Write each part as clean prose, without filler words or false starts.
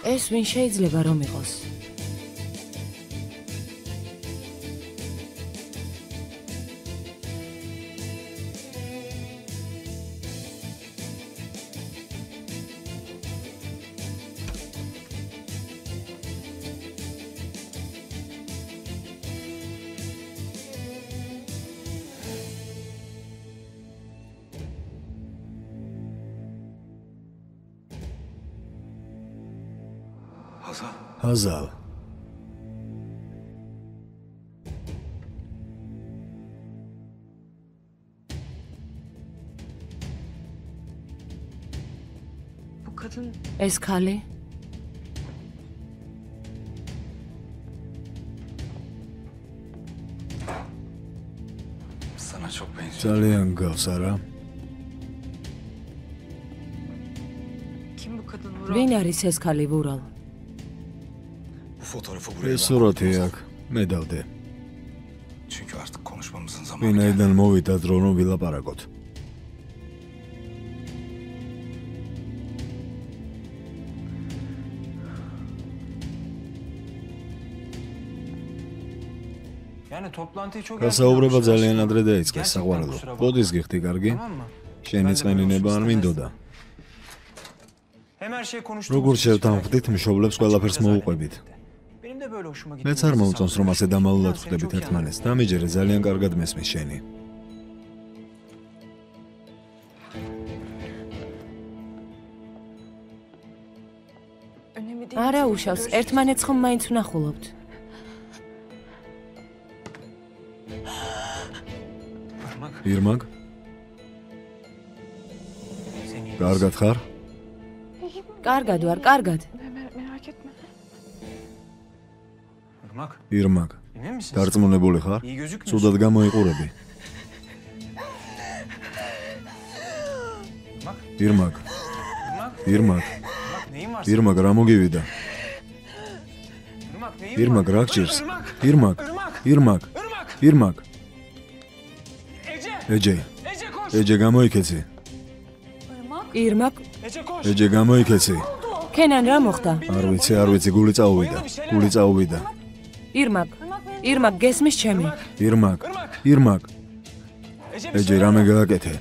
ეს ვინ შეიძლება რომ იყოს? Hazal. Bu kadın ეს ქალი? Sana çok benziyor. ძალიან გავს არა? kim bu kadın Vural? ვინ არის ეს ქალი ვურალ? Bu fotoğrafı buraya ეს სურათი აქ მე დავდე. Çünkü artık konuşmamızın zamanı geldi. ვინაიდან მოვიდა დრო რომ ვილაპარაკოთ. Yani toplantıyı çok გასაუბრება ძალიან ადრე დაიწყეს საყვარელო. ბოდის გიხდი კარგი? შენი წყენინება არ მინდოდა. Hem her şey konuştuk. როგორ შევთანხმდით მშობლებს ყველაფერს მოუყვებით. Benim de böyle hoşuma gitti. მეც არ მომწონს რომ ასე დამალულად ხვდებით ერთმანეთს. დამიჯერე ძალიან კარგად მესმის შენი. Önemli değil. არა უშავს, ერთმანეთს ხომ მაინც ვნახულობთ. ირმაგ, Seni კარგად ხარ? კარგად ვარ, კარგად. Merak etme. Irmak, ირმაგ, emin misin? დარწმუნებული ხარ? İyi gözükmüyorsun. ცუდად გამოიყურები. Irmak, ირმაგ, Irmak, ირმაგ, Irmak neyin var? ირმაგ რა მოგივიდა? Irmak neyin ირმაგ var? რა გჭირს? Irmak, ირმაგ, Irmak, ირმაგ, Irmak, ირმაგ. Ece, ეჯე, Ece koş. ეჯე გამოიქეცი. ირმაკ, Ece koş. ეჯე გამოიქეცი. ქენან რა მოხდა? არ ვიცი, გული წაუვიდა. გული წაუვიდა. ირმაკ, ირმაკ გესმის ჩემი? ირმაგ, Irmak, ირმაგ, Ece ეჯე რამე გააკეთე?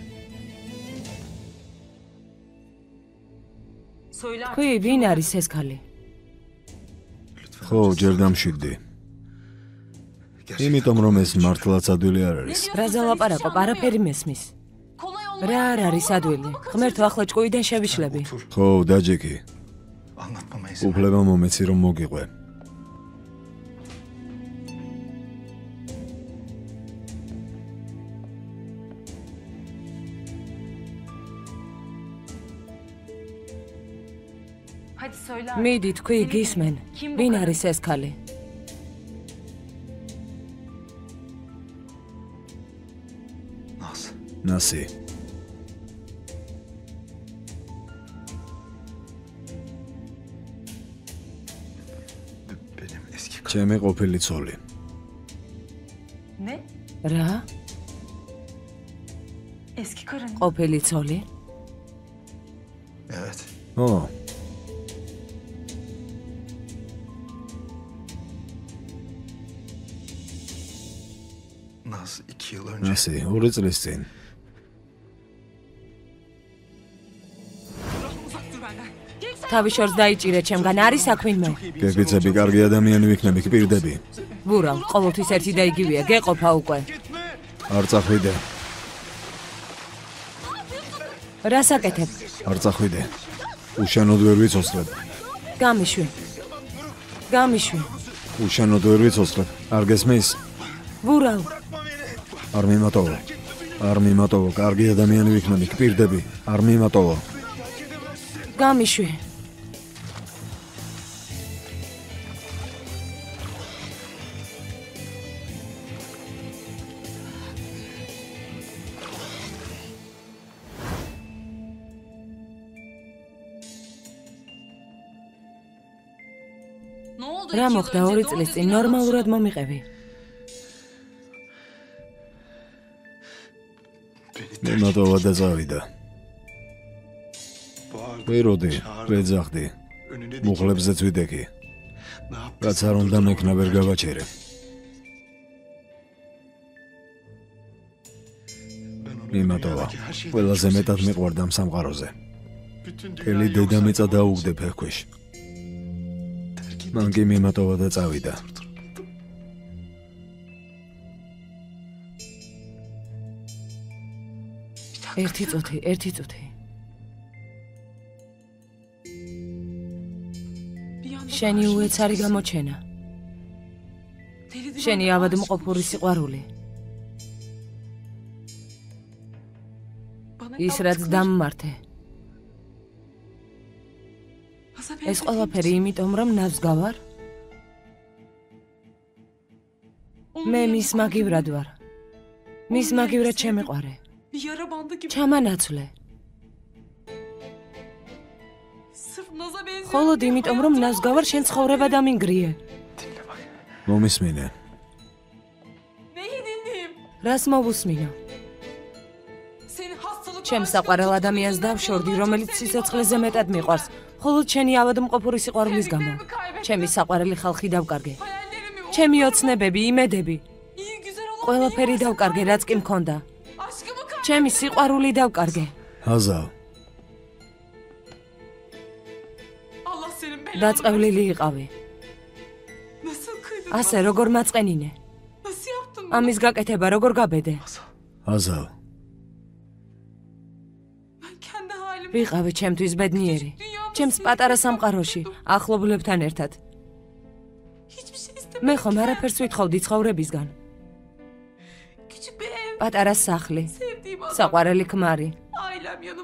თქვი, ვინ არის ეს ქალი? ხო, ჯერ დამშვიდდი. იმიტომ რომ ეს მართლაც ადვილი არ არის. რაზე ლაპარაკობ? არაფერი მესმის. რა არ არის ადვილი? ღმერთო, ახლა ჭკუიდან შევიშლები. ხო, დაჯექი. Anlatmama izin ver. უფლება მომეცი რომ მოგიყვე. Hadi söyle. მიდი, თქვი, გისმენ. ვინ არის ეს ქალი? Naz. ნასი. Benim eski ჩემი ყოფილი ცოლი. Ne? რა? Eski karın. ყოფილი ცოლი? Evet. ო, Naz 2 yıl önce ნასი, 2 წლის წინ. თავი შორს დაიჭირე ჩემგან, არის აქ ვინმე? გეგეცები კარგი ადამიანი ვიქნები, გპირდები. ვურალ, ყოველთვის ერთი და იგივეა, გეყოფა უკვე. არ წახვიდე, რას აკეთებ? არ წახვიდე. უშანოდ ვერ ვიცოცხლებ. გამიშვი. გამიშვი. უშანოდ ვერ ვიცოცხლებ. არ გესმის? ვურალ, არ მიმატოვო. არ მიმატოვო, კარგი ადამიანი ვიქნები, გპირდები. არ მიმატოვო. გამიშვი. რა მოხდა 2 წლის წინ? ნორმალურად მომიყევი. მიმატოვა და წავიდა. ვეროდი, ვეძახდი. მუხლებზეც ვიდექი. რაც არ უნდა მექნა ვერ გავაჩერე. მიმატოვა. ყველაზე მეტად მიყვარდა ამ სამყაროზე. მთელი დედამიწა დაუგდე ფეხქვეშ. მან კი მიმატოვა და წავიდა. ერთი წუთი. შენი უეცარი გამოჩენა. შენი ავადმყოფური სიყვარული. ის რაც დამმართე. ეს ყველაფერი იმიტომ რომ ნავს გავარ. მე მის მაგივრად ვარ. მის მაგივრად შემეყვარე. ჩამანაცვლე. ხოლოდ იმიტომ რომ ნავს გავარ შენ ცხოვრება დამინგრიე. მომისმინე. რას მოვუსმინო? ჩემს საყვარელ ადამიანს დავშორდი, რომელიც სიცოცხლეზე მეტად მიყვარს, ხოლოდ შენი ავადმყოფური სიყვარულის გამო. ჩემი საყვარელი ხალხი დავკარგე. ჩემი ოცნებები, იმედები. ყველაფერი დავკარგე, რაც კი მქონდა. ჩემი სიყვარული დავკარგე. აზავ. დაწყევლილი იყავი. ასე როგორ მაწყენინე? ამის გაკეთება როგორ გაბედე? აზავ. ვიყავი ჩემთვის ბედნიერი. ჩემს პატარა სამყაროში, ახლობლებთან ერთად. მე ხომ არაფერს ვითხოვდი ცხოვრებისგან. პატარა სახლი, საყვარელი ქმარი.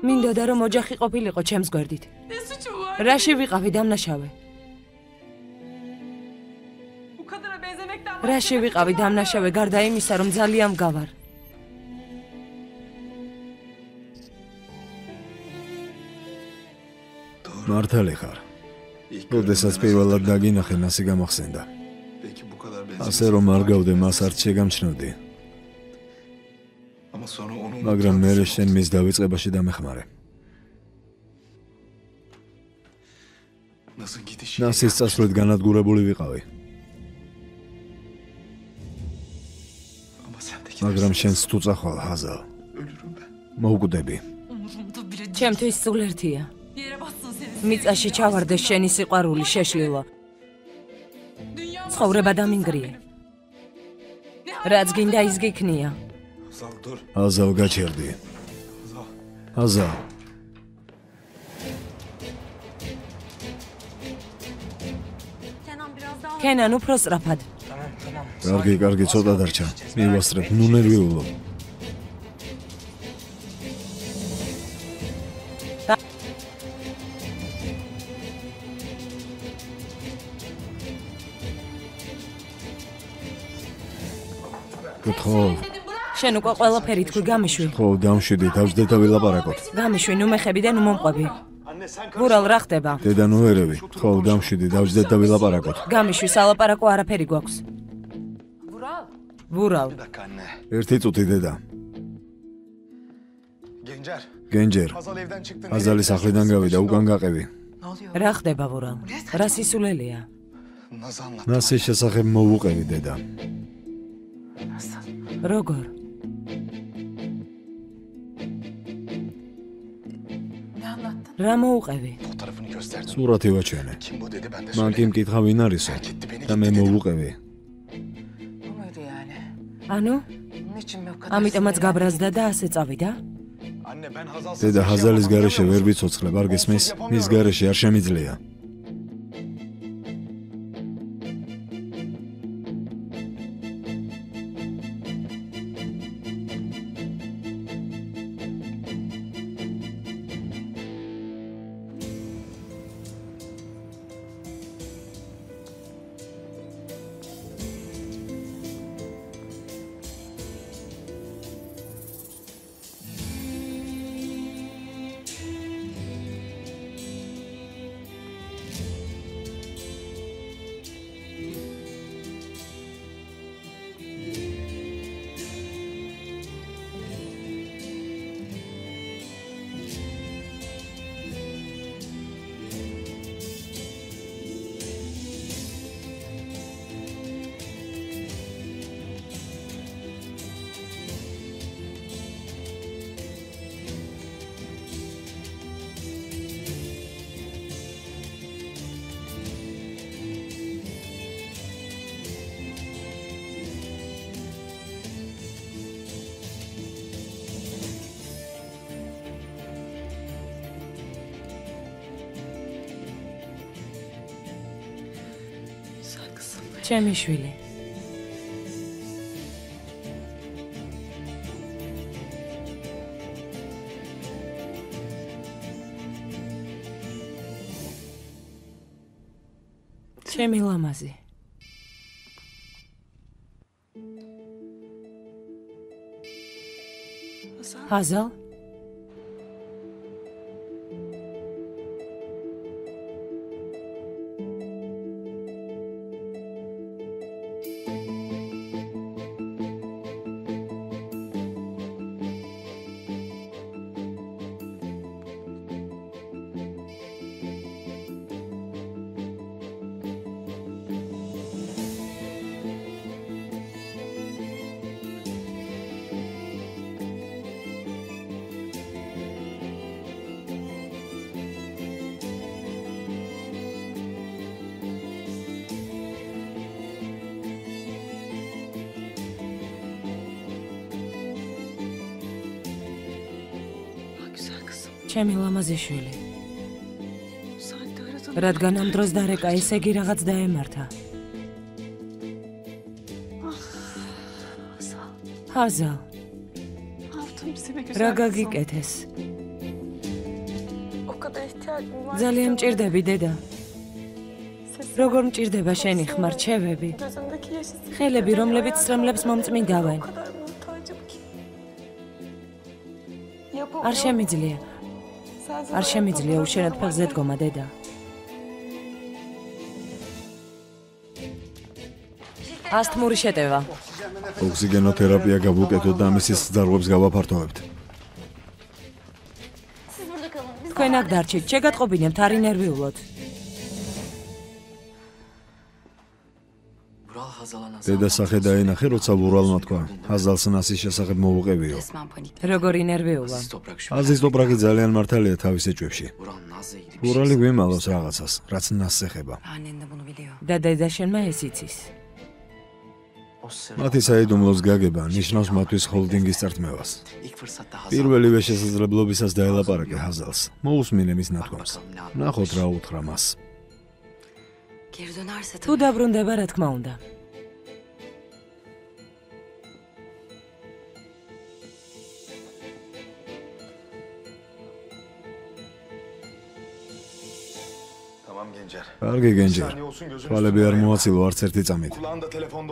მინდოდა რომ ოჯახი ყოფილიყო ჩემს გვერდით. რაში ვიყავი დამნაშავე? რაში ვიყავი დამნაშავე გარდა იმისა რომ ძალიან მგავარ? მართალი ხარ. როდესაც პირველად დაგინახე მასი გამახსენდა. ასე რომ არ გავდე მას არც შეგამჩნევდი. მაგრამ მე შენ მის დავიწყებაში დამეხმარე. ნასის წასვლით განადგურებული ვიყავი. მაგრამ შენს თუ წახვალ აზავ. მოვკვდები. ჩემთვის სულ ერთია. მიწაში ჩავარდეს შენი სიყვარული შეშლილო. ცხოვრება დამინგრიე. რაც გინდა ის გიქნია. აზავ გაჩერდი. აზავ. კენან უფრო სწრაფად. კარგი, ცოტა დარჩა. მივასწრებ, ნუ ნერვიულობ. გთხოვ. შენ უკვე ყველაფერი თქვი გამიშვი. ხო, დამშვიდი, დავждე და ვილაპარაკოთ. გამიშვი, ნუ მეხები და ნუ მომყვები. ვურალ რა ხდება? დედა ნუ ერევი. ხო, დამშვიდი, დავждე და ვილაპარაკოთ. გამიშვი, სალაპარაკო არაფერი გვაქვს. ვურალ. ერთი წუთი დედა. გენჯერ. აზალი სახლიდან გავიდა, უკან გაყევი. რა ხდება ვურალ? რა სისულელია? ნასის შესახებ მოვუყევი დედა. როგორ? რა მოუყევი? სურათი ვაჩვენე. მან კი მკითხა ვინ არისო და მე მოვუყევი. ანუ? ამიტომაც გაბრაზდა და ასე წავიდა? დედა ჰაზალის გარეშე ვერ ვიცოცხლებ, არ გესმის? მის გარეშე არ შემიძლია. ჩემი შვილი. ჩემი ლამაზი. ჰაზალ? ჩემი ლამაზი შვილი. რადგან ამ დროს დარეკა, ესე იგი რაღაც დაემართა. ჰაზალ. რა გაგიკეთეს? ძალიან მჭირდები, დედა. როგორ მჭირდება შენი ხმარჩევები? ხელები, რომლებიც სწრემლებს მომწმინდავენ. არ შემიძლია. არ შემიძლია უშენოდ ფეხზე დგომა, დედა. ასთმური შეტევა. ოქსიგენოთერაპია გავუკეთოთ და ამის სძარღვებს გავაფართოვებთ. თქვენ აქ დარჩით, შეგატყობინებთ, არ ინერვიულოთ. დედა სახე დაენახე, როცა ვურალმა თქვა, ჰაზალს ნასის შესახებ მოუყევიო. როგორ ინერვიულა? აზის ტოპრაკი ძალიან მართალია თავის ეჭვებში. ვურალი გვიმალავს რაღაცას, რაც ნასს ეხება. და დედა შენმა ეს იცის. მათი საიდუმლოს გაგება ნიშნავს მათთვის ჰოლდინგის წართმევას. პირველივე შესაძლებლობისას დაელაპარაკე ჰაზალს, მოусმინე მის ნათქვამს. ნახოთ რა უთხრა მას. თუ დაბრუნდება, რა თქმა უნდა. კარგი გენჯერ. თვალები არ მოაცილო არც ერთი წამით.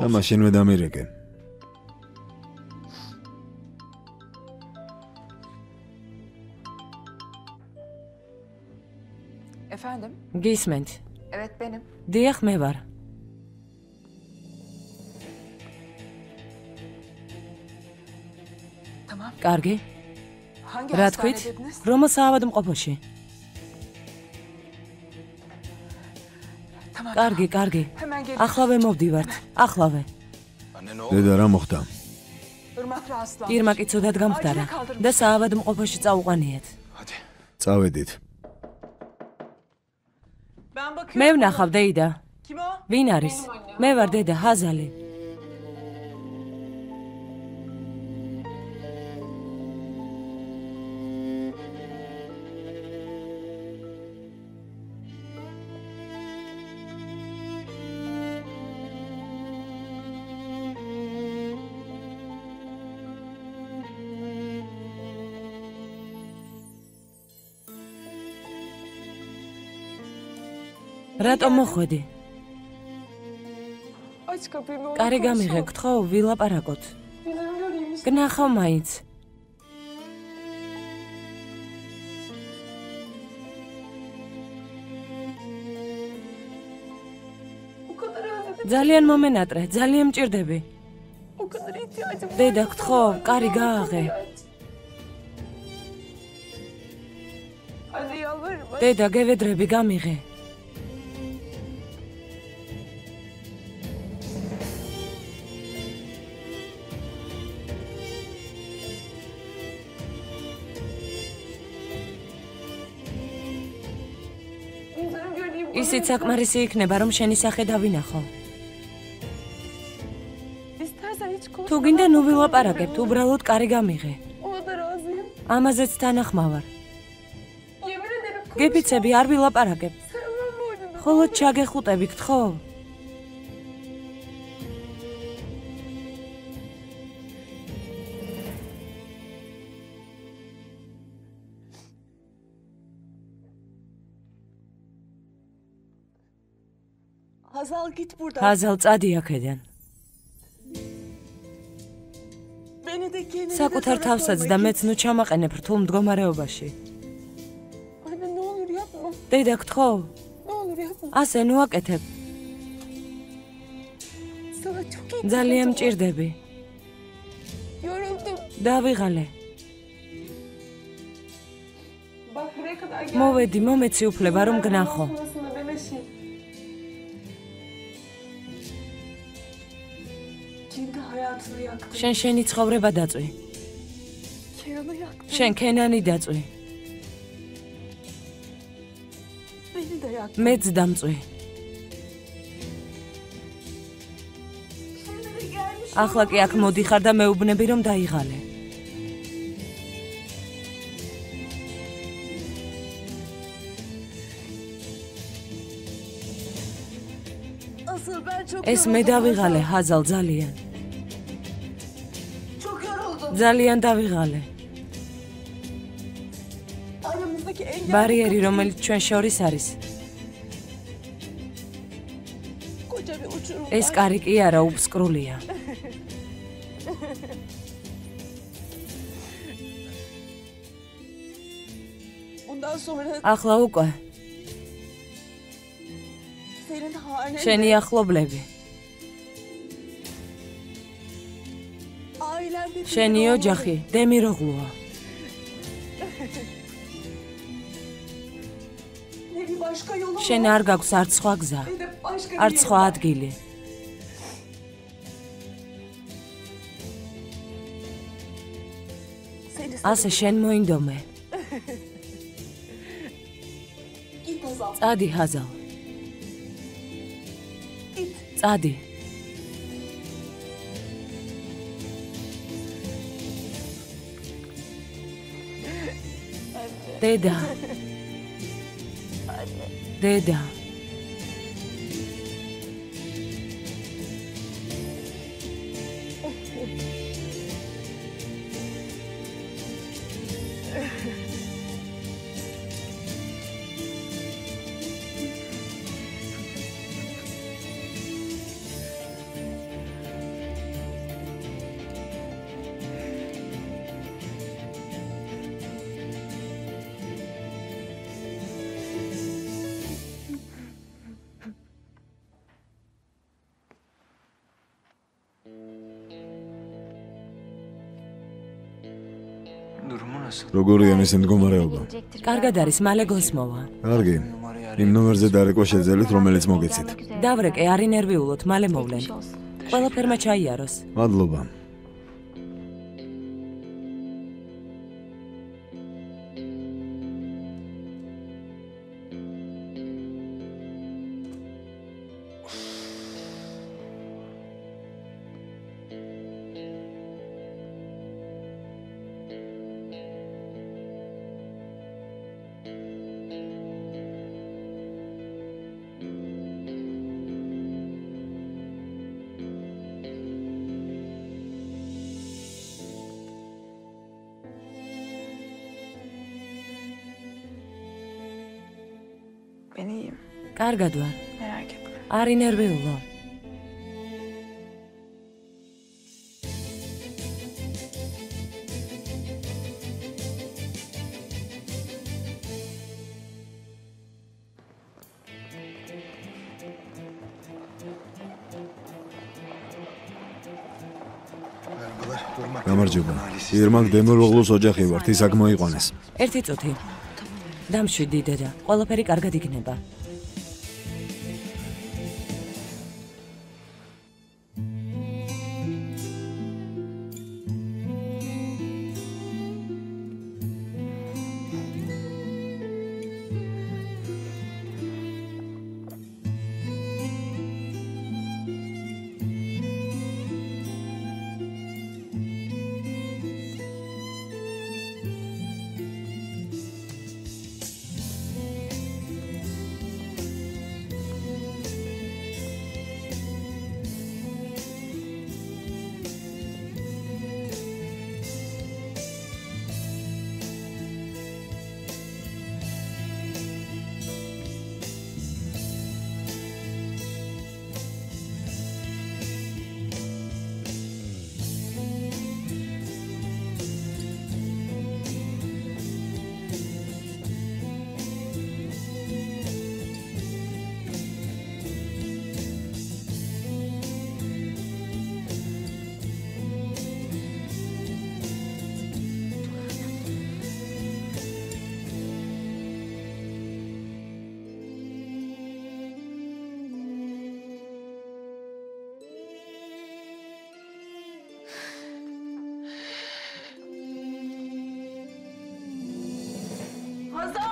და მაშინვე დამირეკე. Efendim? გისმენთ? Evet benim. დიახ, მე ვარ. Tamam. კარგი. Hangi რა hastane თქვით? dediniz? რომელ საავადმყოფოში? Tamam. კარგი, კარგი. Hemen gelin. ახლავე მოვდივართ. ახლავე. დედა რა მოხდა? Irmak rahatsızlanmış. ირმაკი ცუდად გამხდარა და საავადმყოფოში წაუყანიათ. წავედით. Ben bakıyorum. მე ვნახავ, დეიდა. Kim o? ვინ არის? მე ვარ დედა, ჰაზალი. რატომ მოხვედი? Aç kapıyı ne olur. კარი konuşalım. გამიღე, გთხოვ, ვილაპარაკოთ. Günahını göreyim. გნახავ მაინც. O kadar özledim. ძალიან მომენატრე, ძალიან მჭირდები. O kadar ihtiyacım var. დედა, გთხოვ, კარი გააღე. Hadi yalvarırım. hadi. დედა, გევედრები, გამიღე. Yüzünü göreyim. ისიც საკმარისი იქნება, რომ შენი სახე დავინახო. İstersen hiç konuşma. თუ გინდა, ნუ ვილაპარაკებთ, უბრალოდ კარი გამიღე. Ona da razıyım. ამაზეც თანახმავარ. Yemin ederim konuşma. გეფიცები, არ ვილაპარაკებ. Sevmem bu oyunu. ხოლო ჩაგეხუტები, გთხოვ. Hazal git buradan. ჰაზალ წადი აქედან. Beni de kendine საკუთარ თავსაც და მეც ნუ ჩამაყენებ რთულ მდგომარეობაში. Anne ne olur yapma. დედა გთხოვ, Ne olur yapma. ასე ნუ აკეთებ. Sana çok iyi. ძალიან მჭირდები. Yoruldum. დავიღალე. Bak buraya kadar geldim. მოვედი, მომეცი უფლება რომ გნახო. Sonrasında Bebeşim. Kendi hayatını yaktın. შენ შენი ცხოვრება დაწვი. Kenan'ı yaktın. შენ ქენანი დაწვი. Beni de yaktın. მეც დამწვი. Şimdi de gelmiş. ახლა კი აქ მოდიხარ და მეუბნები რომ დაიღალე. Asıl ben çok ეს მე დავიღალე, ჰაზალ ძალიან. Çok yoruldum. ძალიან დავიღალე. Aramızdaki engel ბარიერი რომელიც ჩვენ შორის არის. koca bir uçurum ეს var. კარი კი არა, უფსკრულია. Bundan sonra ახლა უკვე senin hanen შენი ახლობლები, ailende შენი ოჯახი დემიროღლუა. ne bir başka yolu შენ var, არ გაქვს არც სხვა გზა, ne de başka არც bir სხვა yeri var. ადგილი. Seni ასე შენ მოინდომე. git Hazal. წადი ჰაზალ, Git. წადი. დედა. დედა. Durumu nasıl? როგორია მისი მდგომარეობა? კარგად არის, მალე გოსმოვა. კარგი. იმ ნომერზე დარეკვა შეძელით, რომელიც მოგეცით. დავრეკე, არ ინერვიულოთ, მალე მოვლენ. ყველაფერმა ჩაიაროს. მადლობა. Ben iyiyim. კარგად ვარ. Merak etme. არ ინერვიულო. Merhabalar. Durmak. გამარჯობა. ირმაკ დემიროღლუს ოჯახი ვართ, ის აქ მოიყვანეს. ერთი წუთი. დამშვიდი დედა, ყველაფერი კარგად იქნება.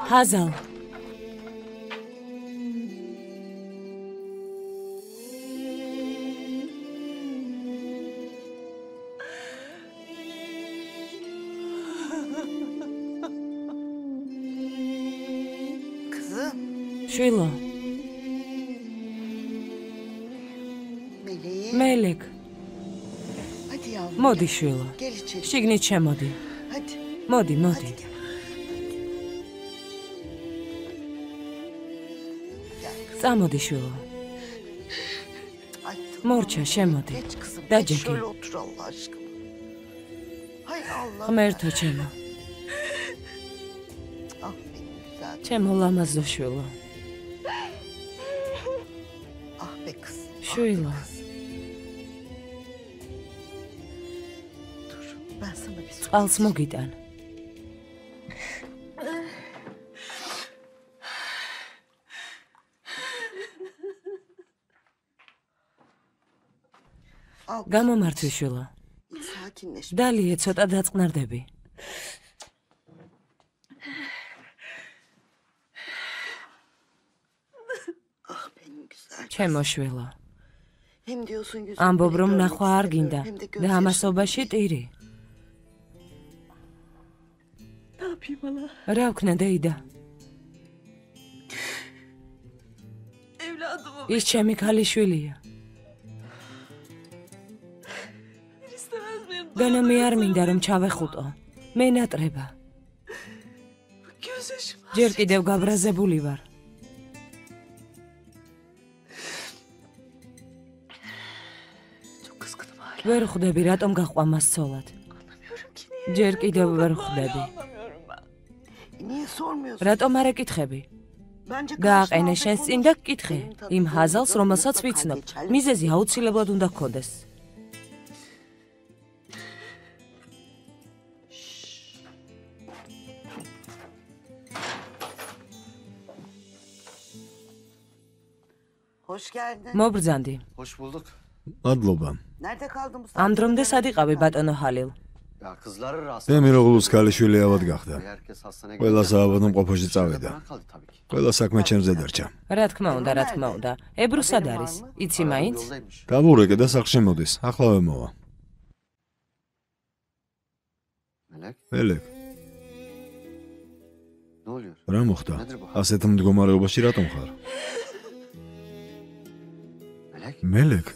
ჰაზალ. Kızım, შვილო, Meleğim. მელეკ, Hadi yavrum. მოდი შვილო. Gel içeri. შიგნით შემოდი. Hadi. მოდი, მოდი. Hadi gel. Gel kızım. წამოდი შვილო. Ay, მორჩა, შემოდი. geç kızım. Da Geç Jackie. şöyle otur Allah aşkına. Hay Allah. ღმერთო ჩემო, Ah benim güzel. ჩემო ლამაზო შვილო. Ah be kızım. შვილო, Dur. Ben sana bir su წყალს მოგიტან. al. გამომართვი შვილო. Sakinleş. დალიე ცოტა დაწყნარდები. Ah benim güzel. ჩემო შვილო. Hem diyorsun yüzünü ამბობ bile რომ görmek ნახვა არ გინდა istemiyorum, hem de და gözyaşım ამასობაში değil. ტირი. Ne yapayım hala? რა ვქნა დეიდა? Evladımı ის ჩემი ქალიშვილია. bir istemez miyim? განა მე არ მინდა რომ ჩავეხუტო. მე ნატრება. Gözyaşım. ჯერ კიდევ გაბრაზებული ვარ. Çok kızgınım hala. ვერ ხვდები რატომ გაყვა მას ცოლად. Anlamıyorum ki niye. ჯერ კიდევ ვერ Hala ხვდები. anlamıyorum ben. Niye sormuyorsun? რატომ არ ეკითხები? Bence გააყენე karşına შენს alta წინ და konuş. კითხე. Benim tabii იმ ჰაზალს, sorunum რომელსაც mutlaka ვიცნობ. geçerli. მიზეზი აუცილებლად უნდა გქონდეს. Hoş geldin. მობრძანდი. Hoş bulduk. მადლობა. Nerede kaldın bu ამ saatte? დრომდე sად იყავი ბატონო ჰალილ? Ya kızları rahatsız. მე მიროღლუს ქალიშვილი ავად გახდა. Herkes hastaneye ყველა gitti. საავადმყოფოში წავიდა. Bana kaldı tabii ki. ყველა საქმე ჩემზე დარჩა. რა თქმა უნდა, რა თქმა უნდა. ებრუ სად არის? იცი მაინც? Yoldaymış. დავურეკე და სახლში მოდის. ახლავე მოვა. Melek, მელეკ, ne oluyor? რა მოხდა? Nedir bu? ასეთ მდგომარეობაში რატომ ხარ? Melek, მელეკ,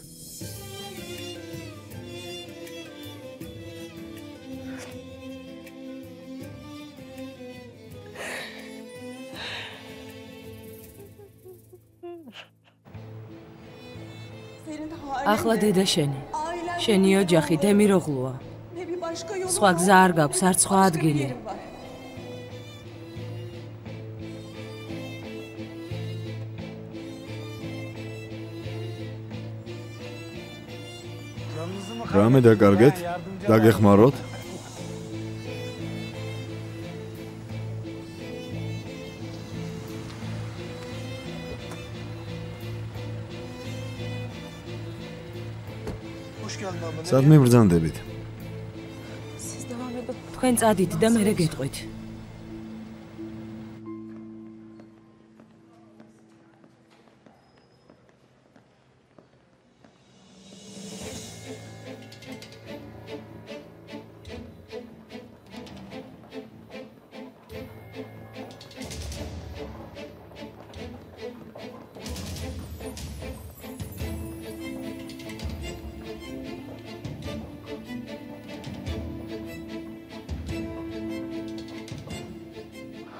Senin halen ახლა de, დედა შენი. ailen de შენი bir ოჯახი yolun var. დემიროღლუა. Ne bir başka yolun სხვა var, გზა არ გაქვს, არც სხვა başka bir ადგილი. yerin var. რამე დაკარგეთ? დაგეხმაროთ? hoş geldin abla. სადმე ბრძანდებით? Siz devam edin. თქვენ წადით და მე გეტყვით.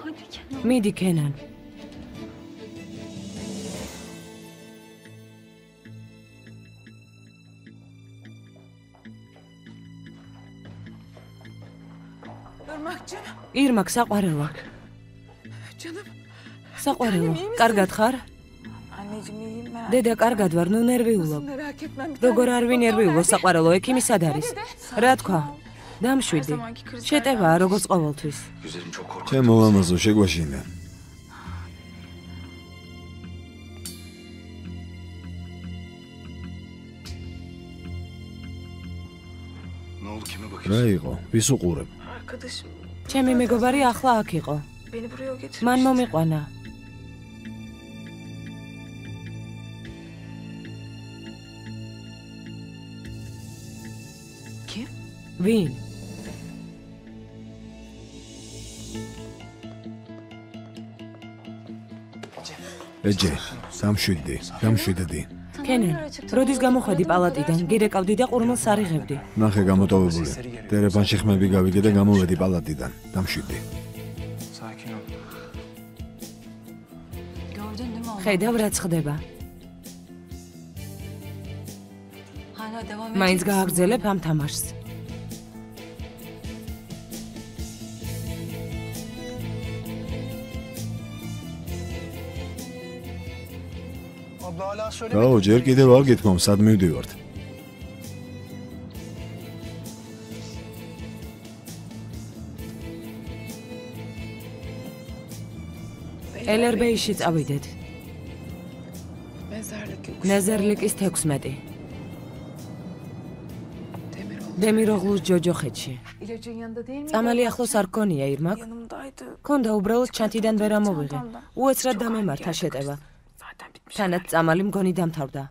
Hadi Kenan. მიდი კენან. Irmak'cığım. ირმაკ საყვარელო. Canım. საყვარელო. კარგად ხარ? Anneciğim iyiyim merak დედა კარგად ვარ, ნუ Nasıl ნერვიულობ. merak etmem. Bir როგორ tane არ doktor ვინერვიულო verdi. საყვარელო, ექიმი სად არის? რა თქვა? დამშვიდი. შეტევაა როგორც ყოველთვის. Güzelim çok korkuttu. ჩემ მოლამაზო შეგვაშინე. Ne oldu kime რა bakıyorsun? იყო? ვის უყურებ? Arkadaşım. ჩემი მეგობარი ახლა აქ იყო. beni buraya getirmişti. მან მომიყვანა. Kim? ვინ? ეჯე, დამშვიდდი. კენენ, როდის გამოხვედი პალატიდან, გირეკავდი და ყურმილს არიღებდი. ნახე გამოტოვებული. ტელეფონში ხმები გავიგე და გამოვედი პალატიდან. დამშვიდდი. Sakin ol. Gördün değil mi onu? ხედავ რაც ხდება. Hala devam მაინც edecek misin? გააგრძელებ ამ თამაშს. Abla hala söyle. გაო, ჯერ კიდევ არ გითხოვ, სად მივდივართ? ელერბეიში წავიდეთ. Mezarlık yok. ნეზერლიკის 16. დემიროღლუს ჯოჯოხეთში. İlacın yanında değil mi? წამალი ახლოს არ გქონია ირმაკ. Yanımdaydı. ქონდა უბრალოდ ჩანთიდან ვერ ამოვიღე. უეცრად დამემართა შეტევა. Zaten bitmiş. თანაც წამალი მგონი დამთავრდა.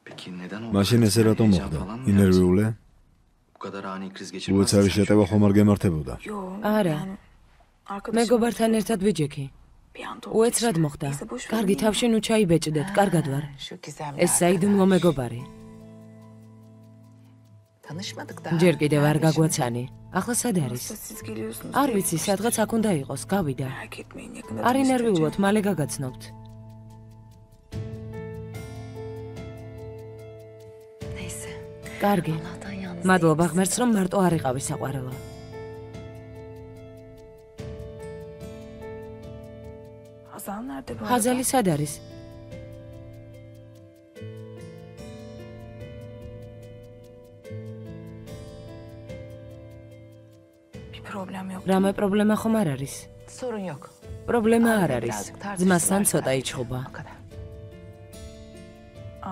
Peki neden o? მაშინ ესე რატომ Heyecan მოხდა? falan mı ინერვიულე? yaptın? Bu kadar ani kriz geçirmez. უეცარი შეტევა ხომ არ გემართებოდა? Yo. არა. Yani, arkadaşım მეგობართან ერთად ვიჯექი. bir anda oldu უეცრად işte. მოხდა. Neyse, boş ver. კარგი თავში ნუ ჩაიბეჭდეთ, კარგად ვარ. Şu gizemli. ეს საიდუმლო მეგობარი. Tanışmadık daha. ჯერ კიდევ არ Kardeşim. გაგვაცანი. ახლა სად არის? Nasıl siz geliyorsunuz? არ diye ვიცი, სადღაც აქ უნდა იყოს, გავიდა. Merak etmeyin yakında არ tanıştıracağım. ინერვიულოთ, მალე გაგაცნობთ. Neyse. კარგი. Allah'tan yalnız მადლობა ღმერთს, რომ მარტო არ იყავი საყვარელო. Hazal nerede bu arada? ხაზალი სად არის? Bir problem yok. რამე პრობლემა ხომ არ არის? Sorun yok. პრობლემა არ Arada არის. birazcık tartıştılar ძმასთან ცოტა sadece. იჩხუბა. O kadar.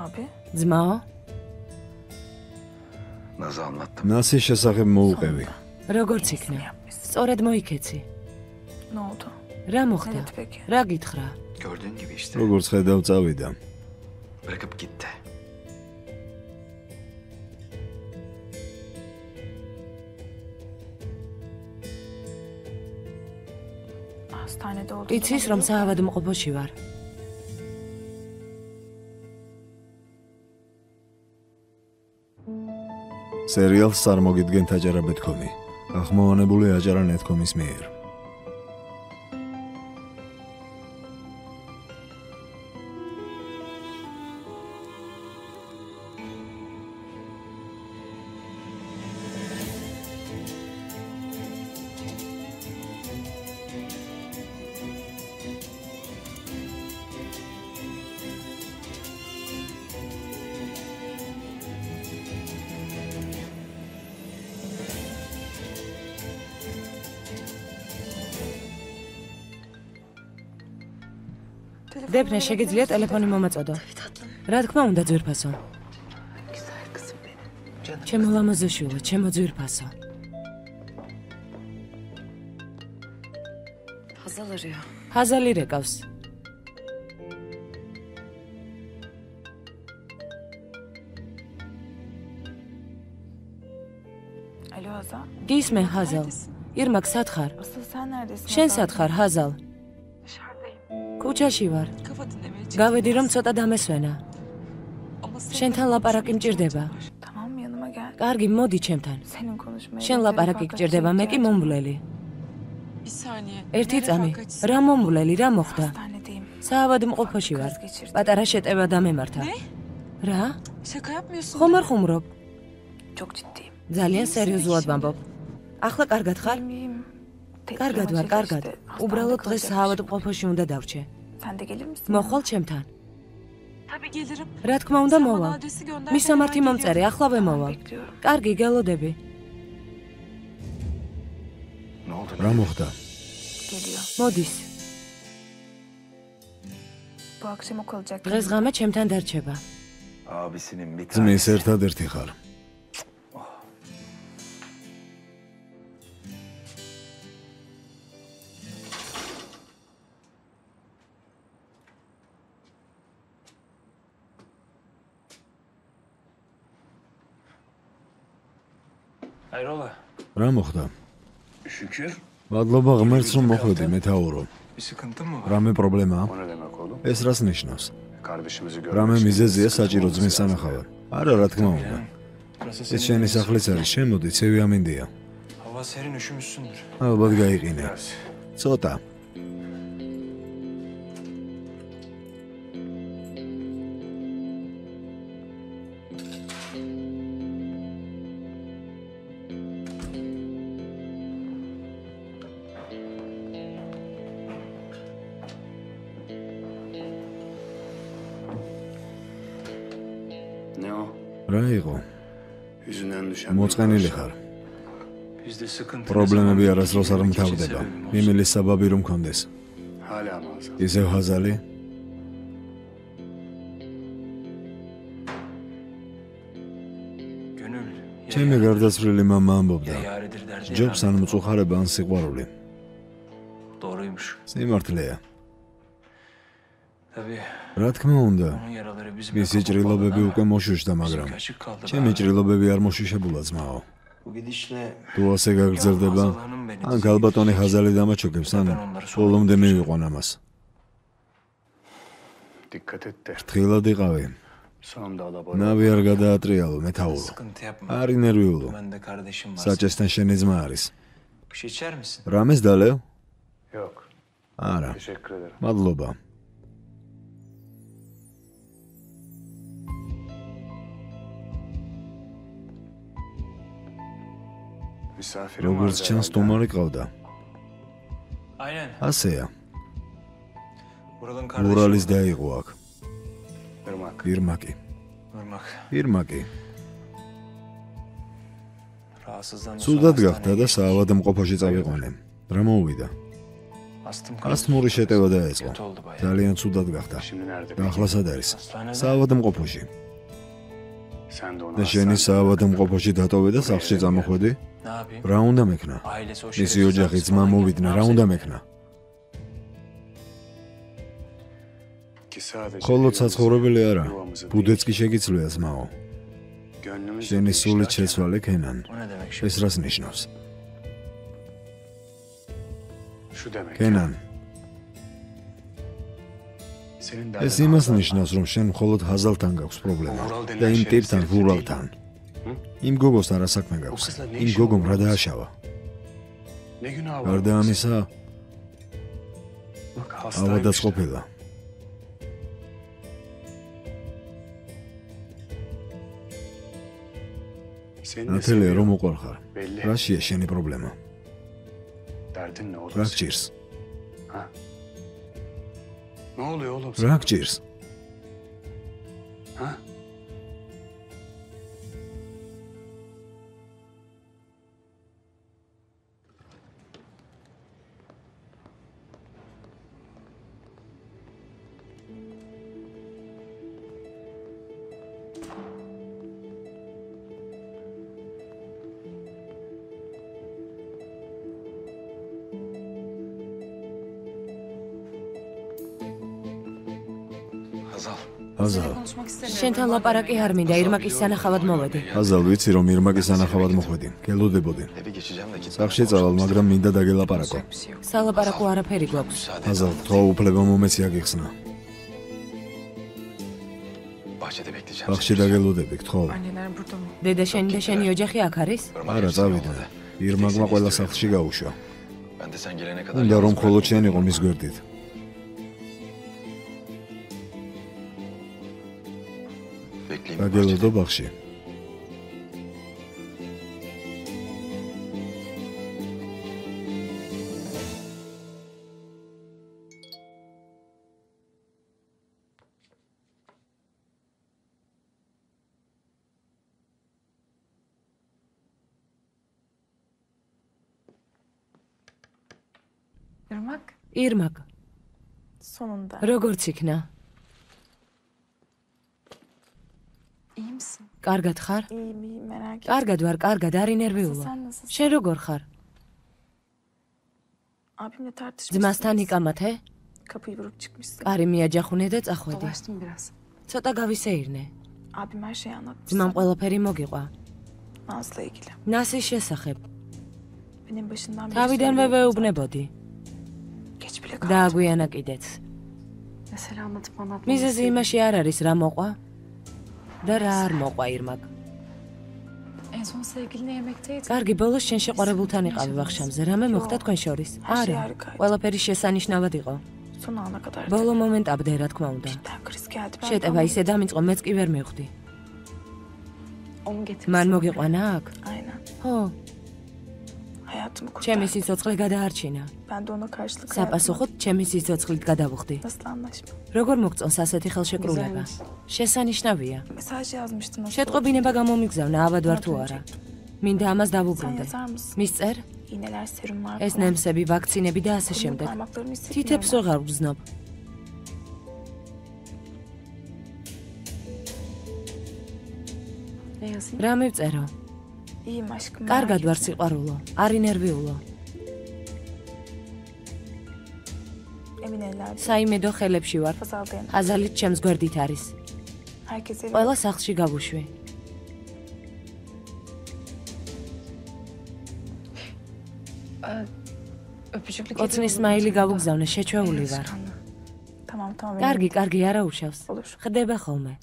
Abi. ძმაო, Naz'ı anlattım. ნასის შესახებ მოუყევი. როგორც Ne იქნა? yapmışsın? სწორედ მოიქეცი. Ne oldu? რა Ne მოხდა? dedi peki? რა გითხრა? Gördüğün gibi işte. როგორც ხედავ, წავიდა. Bırakıp gitti. Hastanede oldu. იცის რომ საავადმყოფოში ვარ. სერიალს წარმოგიდგენთ აჯარა.com-ი. ახმოვანებული აჯარა.com-ის მიერ. დეფნე, შეგიძლია ტელეფონი მომაწოდო. რა თქმა უნდა, ძვირფასო. Güzel kızım benim. Canım. ჩემო ლამაზოშვილო, ჩემო ძვირფასო. Hazal arıyor. ხაზალი რეკავს. Alo Hazal. გისმე, ხაზალ. ირმაკ, სად ხარ? Asıl sen neredesin? შენ Hazal? სად ხარ, ხაზალ? Dışarıdayım. ქუჩაში ვარ. Kafa dinlemeye გავედი რომ ცოტა დამესვენა. Ama შენთან ლაპარაკი მჭირდება. Tamam yanıma gel. კარგი, მოდი ჩემთან. Senin konuşmaya. შენ ლაპარაკი გჭირდება, მე კი მომვლელი. Bir saniye. ერთი წამი. რა მომვლელი, რა მოხდა? Hastanedeyim. საავადმყოფოში ვარ. პატარა შეტევა დამემართა. რა? Şaka yapmıyorsun. ხომ არ ხუმრობ? Çok ciddiyim. ძალიან სერიოზულად ვამბობ. ახლა კარგად ხარ? İyiyim. Tek კარგად bir ვარ, acele კარგად. işte. უბრალოდ Hastanede დღეს kalacak. საავადმყოფოში უნდა დავრჩე. Sen de gelir misin? მოხვალ ჩემთან. Tabii gelirim. რა თქმა უნდა, მოვალ. მისამართი მომწერე, ახლავე მოვალ. Bekliyorum. კარგი, გელოდები. Ne oldu? რა მოხდა? Geliyor. მოდის. Bu akşam o kalacak. დღეს ღამე ჩემთან დარჩება. Abisinin bir ძმის ერთადერთი ხარ. Hayrola? რა მოხდა? Şükür. მადლობა ღმერთს რომ მოხვედი მეთაურო. Bir sıkıntı mı var? რამე პრობლემაა? O ne demek oğlum? ეს რას ნიშნავს? Kardeşimizi რამე görmek მიზეზია საჭირო ძმის სანახავად? არა, რა თქმა უნდა. Burası ეს senin შენი evin. სახლის არის, შემოდი, ცევი ამინდია. Hava serin üşümüşsündür. ალბათ გაიყინე. biraz. ცოტა. Ne o? რა იყო? Yüzünden düşen. მოწყენილი ხარ. Bizde sıkıntı. პრობლემები არასდროს არ მთავრდება. მიმილის საბაბი რომ მქონდეს. Hala mı Hazal? ისევ ჰაზალი? Gönül. ჩემი გარდაცვლილი მამა ამბობდა, Yaredir derdi. ჯობს ან მწუხარება ან სიყვარული. Doğruymuş. სიმართლეა. Tabii. რა თქმა უნდა, Onun yaraları bizim. მისი ჭრილობები უკვე მოშუშდა, მაგრამ Açık kaldı. ჩემი ჭრილობები არ მოშუშებულა ძმაო. Bu gidişle თუ ასე გაგრძელდება, ან გალბატონი ჰაზალი დამაჩოგებს, ან ბოლომდე მივიყვან ამას. Dikkat et de. ფრთხილად იყავი. Sonunda alabora. ნავი არ გადაატრიალო, მეთაურო. sıkıntı yapma. არ ინერვიულო. Ben de kardeşim var. საჭესთან შენი ძმა არის. Bir şey içer misin? რამეს დალევ? Yok. არა. Teşekkür ederim. მადლობა. Misafirim როგორც vardı ჩანს, herhalde. თომარი ყავდა. Aynen. ასეა. Buradan kardeşim. ურალის დაიღო აქ. Irmak. ირმაკი. Irmak. ირმაკი. Rahatsızlandı. ცუდად გახდა და საავადმყოფოში წავიყვანე. რა მოუვიდა? Astım. ასთმური შეტევა დაეწყო. Kötü oldu bayağı. ძალიან ცუდად გახდა. Şimdi nerede? და ახლა სად არის? Hastanede. საავადმყოფოში. Sen de onu და შენი საავადმყოფოში დატოვე და სახლში წამოხვედი? Ne yapayım? რა უნდა მექნა? Ailesi o მისი ოჯახი ძმა მოვიდნენ, რა უნდა მექნა? Ki sadece ხოლო evimizi, საცხოვრებელი არა. yuvamızı ბუდეც değil, კი შეგიძლია ძმაო. gönlümüzü შენი de სულით işlerken შეცვალე ქენან. O ne demek şimdi? ეს რას ნიშნავს? Şu demek. ქენან, Senin ეს derdin იმას Hazal. ნიშნავს, რომ შენ მხოლოდ ჰაზალთან გაქვს პრობლემა უბრალოდ და იმ შენ ტიპთან, სერტიფიკატი. ვურალთან. იმ გოგოსთან რა საქმე გაქვს? უხსნა იმ ნიშნავს, გოგომ რა რომ დააშავა? Ne günah var? გარდა ამისა, Bak hastaymış. ავადაც ყოფილა. Seni de ნათელია seviyor. რომ უყარხარ. Belli. რაშია შენი პრობლემა? Derdin ne oğlum? რა senin? გჭირს? Ne oluyor oğlum? რა გჭირს? Ha? Hazal. აზალ, შენთან ლაპარაკი არ მინდა, ირმაკის სანახავად მოვედი. აზალ, ვიცი რომ ირმაკის ანახავად მოხვედი. გელოდებოდი. Eve geçeceğim de git. სახში წავალ, მაგრამ მინდა დაგელაპარაკო. სალაპარაკო არაფერი გვაქვს. აზალ, თქო უფლება მომეცი აგიხსნა. Bahçede bekleyeceğim. სახში დაგელოდები, გთხოვ. Anneler burada mı? დედა შენი და შენი ოჯახი აქ არის? არა, წავიდნენ. ირმაკმა ყველა სახლში გაუშვა. Ben de sen gelene kadar. უნდა რომ მხოლოდ შენ იყო მის გვერდით. Bekleyeyim. დაგელოდო ბაღში. Irmak. ირმაკ, Sonunda. როგორც იქნა? İyi misin? კარგად ხარ? İyiyim iyiyim merak etme. კარგად ვარ, კარგად, არ ინერვიულო. Sen nasılsın? შენ როგორ ხარ? Abimle tartışmışsınız. ძმასთან იკამათე? Kapıyı vurup çıkmışsın. კარი მიაჯახუნე და წახვედი. Dolaştım biraz. ცოტა გავისეირნე. Abim her şeyi anlatmış. ძმამ sana. ყველაფერი მოგიყვა. Naz'la ilgili. ნასის შესახებ. Benim başından beri თავიდანვე söylüyorum ვეუბნებოდი. zaten. Geç bile kaldı. დააგვიანა კიდეც. Mesele anlatıp anlatmamı მიზეზი იმაში არ არის რა მოყვა და რა არ მოყვა ირმაკ. En son sevgiline yemekteydin. კარგი, ბოლოს შენ შეყვარებულთან იყავი ვახშამზე. რამე მოხდა თქვენ შორის? არა. ყველაფერი შესანიშნავად იყო. Son ana kadar. ბოლო მომენტამდე რა თქმა უნდა. Cidden kriz geldi. Ben შეტევა ისე დამიწყო, მეც კი ვერ მივხვდი. Onu getirdim. მან მოგიყვანა აქ? Aynen. ხო, Hayatımı ჩემი kurtardı. სიცოცხლე გადაარჩინა. Ben de ona karşılık საპასუხოდ ჩემი სიცოცხლით გადავუხდი. Nasıl anlaşma? როგორ მოგწონს ასეთი ხელშეკრულება? შესანიშნავია. Mesaj yazmıştın. nasıl oldu? შეტყობინება გამომიგზავნა, ავად ვარ თუ არა. მინდა ამას Sen დავუბრუნდე. yazar mısın? მისწერ? İğneler, serumlar ეს falan. ნემსები, ვაქცინები და ასე Benim შემდეგ. parmaklarımı hissetmiyorum. თითებს ვეღარ ვგზნობ. Ne yazayım? რა მივწერო? İyiyim aşkım. კარგად merak ვარ etme. სიყვარულო, არ ინერვიულო. Emin ellerde. საიმედო ხელებში ვარ. Fazaldayan. ხაზალით ჩემს გვერდით არის. Herkese ყველა სახლში გავუშვი. öpücüklük კოცნის სმაილი გავუგზავნე, შეჩვეული ვარ. Tamam tamam. კარგი, კარგი, არა უშავს. Olur. ხდება ხოლმე.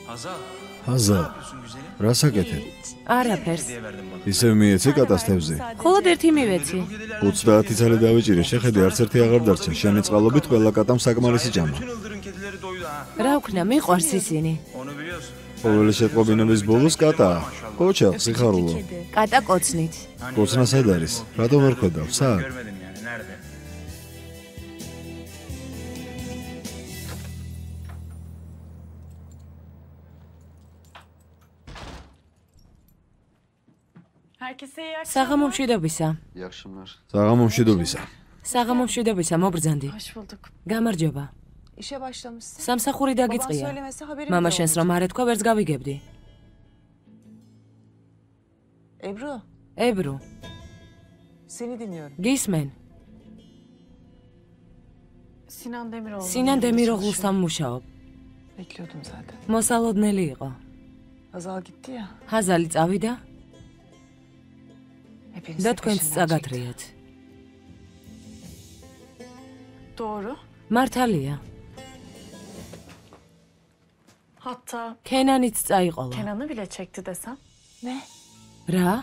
Hazal. აზა, Yapıyorsun güzelim. რა საკეთებ? არაფერს. Hediye verdim bana. ისევ მიეცი კატასტევზე. მხოლოდ ერთი მივეცი. 30 წელი დავიჭირე, შეხედე არც ერთი აღარ დარჩა. შენი წყალობით ყველა კატამ საკმარისი ჭამა. Bütün ıldırın kedileri doydu ha. რა ვქნა, მიყვარს ისინი. Onu biliyorsun. ყოველი შეტყობინების ბოლოს კატაა. ოჩა, სიხარულო. კატა კოცნით. კოცნა სად არის? რატომ არ ხედავ? სად? Görmedim yani. Nerede? Herkese iyi akşamlar. საღამო მშვიდობისა. İyi akşamlar. საღამო მშვიდობისა. საღამო მშვიდობისა, მობრძანდი. Hoş bulduk. გამარჯობა. İşe başlamışsın. სამსახური Baban დაგიწყია. söylemese haberim მამა bile შენს რომ არ ეთქვა, ვერც გავიგებდი. Ebru, ებრუ, seni dinliyorum. გისმენ? Sinan Demiroğlu. სინან დემიროღლუსთან მუშაობ. Bekliyordum zaten. მოსალოდნელი იყო. Azal gitti ya. ჰაზალი წავიდა Hepiniz და de თქვენც peşinden çekti. წაგათრიათ. Doğru. მართალია. Hatta ქენანიც წაიყოლა. Kenan'ı bile çekti desem. Ne? რა?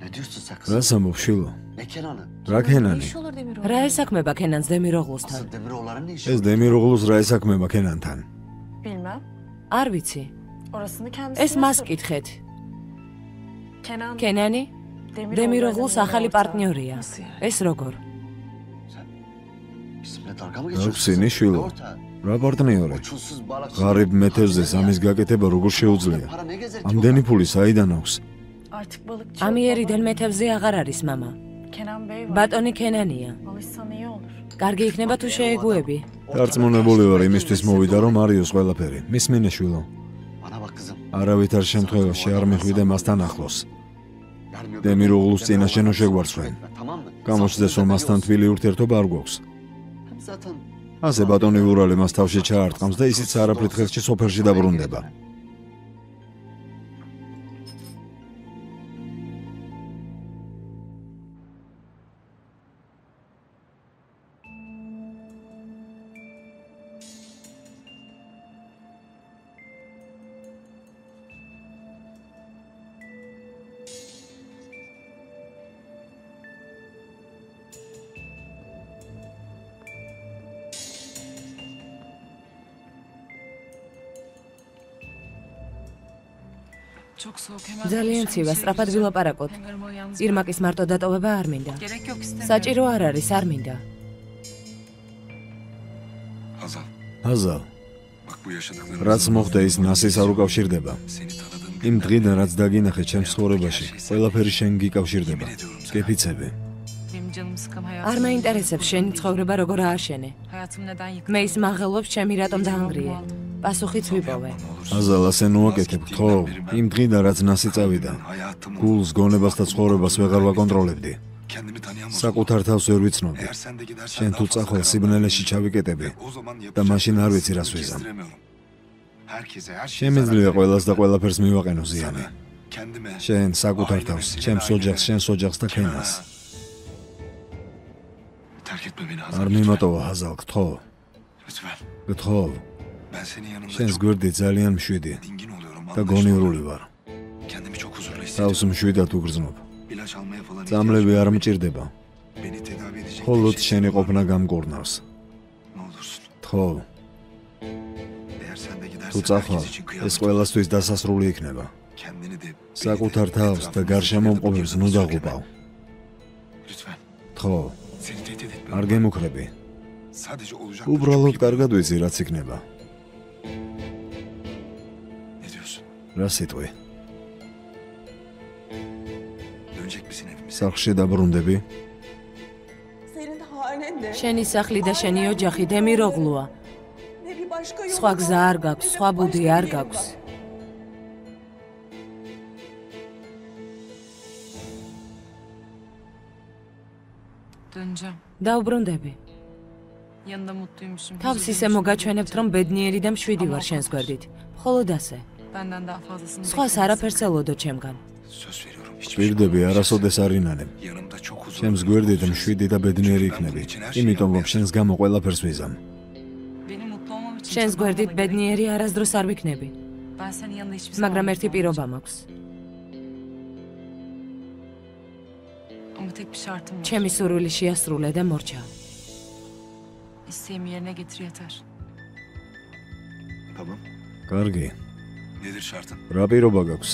Ne diyorsun sen რა kızım? სამბობ შილო? Ne Kenan'ı? რა Ne ქენანი? iş olur Demiroğlu? რა ესაქმება ქენანს დემიროღლუსთან? Asıl Demiroğulların ne işi ეს var? დემიროღლუს რა ესაქმება ქენანთან? Bilmem. არ ვიცი. Orasını kendisi. ეს მას კითხეთ. Kenan ქენანი დემიროღლუს ახალი პარტნიორია. Nasıl yani? ეს როგორ? Bizimle dalga mı Yok, geçiyorsun? seni şu Ne yol. ortağı? რა პარტნიორე? Uçulsuz balıkçı. ღარიბ მეთევზე სამის გაკეთება როგორ შეუძლია? Para ne gezer ki ამდენი ფული საიდან აქვს? artık balıkçı. ამიერიდან მეთევზე აღარ არის მამა. Kenan Bey var. ბატონი ქენანია. Alışsan iyi olur. კარგი იქნება თუ შეეგუები. დარწმუნებული ვარ იმისთვის მოვიდა რომ არიოს ყველაფერი. მის მინეშვილო. Bana bak kızım. არავითარ შემთხვევაში არ მიხვიდე მასთან ახლოს. Yarın öbür gün დემიროღლუს წინაშე ნო შეგვარცხვენ. Tamam mı? გამოჩნდეს რომ მასთან თბილი ურთიერთობა არ გვაქვს. Hem zaten ასე ბატონი ურალი მას თავში ჩაარტყამს და ისიც არაფრით ხელში სოფელში დაბრუნდება. Çok soğuk hemen. ძალიან ცივა, სწრაფად ვილაპარაკოთ. ირმაკის მარტო დატოვება არ მინდა. Gerek yok istemiyorum. საჭირო არ არის, არ მინდა. Hazal. აზალ, Bak bu yaşadıklarımız. რაც მოხდა ის ნასის არ უკავშირდება. Seni tanıdığım იმ დღიდან რაც დაგინახე ჩემს ცხოვრებაში, ყველაფერი შენ გიკავშირდება. სკეფიცები. Benim canımı sıkan hayatım. არ მაინტერესებს შენი ცხოვრება როგორ ააშენე. Hayatım neden yıkıldı? მე ის მაღელვებს ჩემი რატომ დაანგრიე. aldım. პასუხიც ვიპოვე. აზალ, ასე ნუაკეთებ, ხო? იმ დღიდან რაც ნასი წავიდა. გულს, გონებას და ცხოვრებას ვეღარ ვაკონტროლებდი. საკუთარ თავს ვერ ვიცნობდი. შენ თუ წახვალ სიბნელეში ჩავიკეტები და მაშინ არ ვიცი რას ვიზამ. შემიძლია ყველას და ყველაფერს მივაყენო ზიანი. შენ საკუთარ თავს, ჩემს ოჯახს, შენს ოჯახს და ქენას. არ მიმატოვა აზალ, გთხოვ. გთხოვ. შენს გვერდით ძალიან მშვიდი და გონივრული ვარ. თავს მშვიდად უგრძნობ. წამლები არ მჭირდება. მხოლოდ შენი ყოფნა გამგორნავს. გთხოვ. თუ წახვალ, ეს ყველასთვის დასასრული იქნება. საკუთარ თავს და გარშემომყოფებს ნუ დაღუპავ. გთხოვ. არ გემუქრები. უბრალოდ კარგად ვიცი რაც იქნება. რა სიტყვი? სახლში დაბრუნდები? შენი სახლი და შენი ოჯახი დემიროღლუა. სხვა გზა არ გაქვს, სხვა ბუდი არ გაქვს. Döneceğim. დაუბრუნდები. Yanında mutluymuşum. თავს ისე მოგაჩვენებთ, რომ ბედნიერი და მშვიდი ვარ შენს გვერდით. მხოლოდ ასე. Benden daha fazlasını სხვას არაფერს ელოდო ჩემგან. პირდები არასოდეს არ ინანებ. ჩემს გვერდით მშვიდი და ბედნიერი იქნები. იმიტომ რომ შენს გამო ყველაფერს ვიზამ. Benim mutlu olmam için შენს çabam გვერდით olmalıyım. ბედნიერი არასდროს არ ვიქნები. Ben senin yanında hiçbir zaman მაგრამ ერთი mutlu პირობა olmayacağım. მაქვს. Ama tek bir şartım var. ჩემი სურვილი შეასრულე და მორჩა. İsteğimi yerine getir yeter. კარგი. რა პირობა გაქვს?